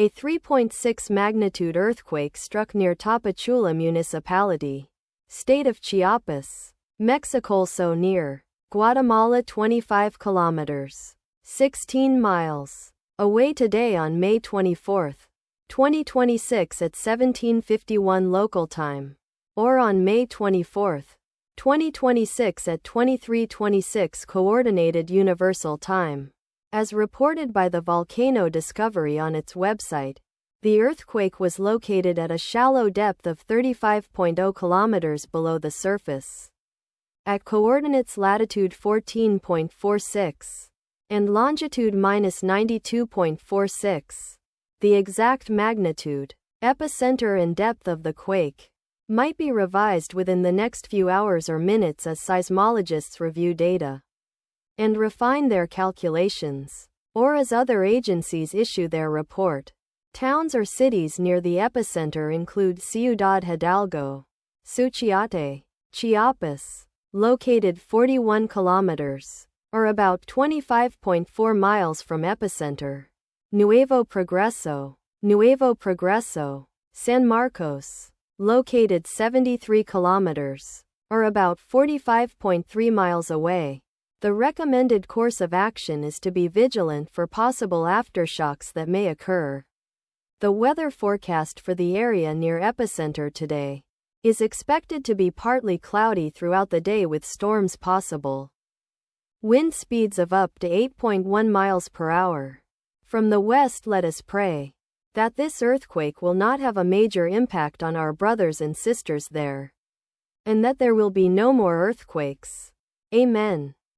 A 3.6 magnitude earthquake struck near Tapachula municipality, state of Chiapas, mexicoalso near Guatemala 25 kilometers, 16 miles, away today on May 24, 2026 at 17:51 local time, or on May 24, 2026 at 23:26 Coordinated Universal Time. As reported by the Volcano Discovery on its website, the earthquake was located at a shallow depth of 35.0 kilometers below the surface, at coordinates latitude 14.46 and longitude -92.46. The exact magnitude, epicenter and depth of the quake might be revised within the next few hours or minutes as seismologists review data and refine their calculations, or as other agencies issue their report. Towns or cities near the epicenter include Ciudad Hidalgo, Suchiate, Chiapas, located 41 kilometers, or about 25.4 miles from epicenter, Nuevo Progreso, San Marcos, located 73 kilometers, or about 45.3 miles away. The recommended course of action is to be vigilant for possible aftershocks that may occur. The weather forecast for the area near epicenter today is expected to be partly cloudy throughout the day with storms possible. Wind speeds of up to 8.1 miles per hour. From the west, let us pray that this earthquake will not have a major impact on our brothers and sisters there, and that there will be no more earthquakes. Amen.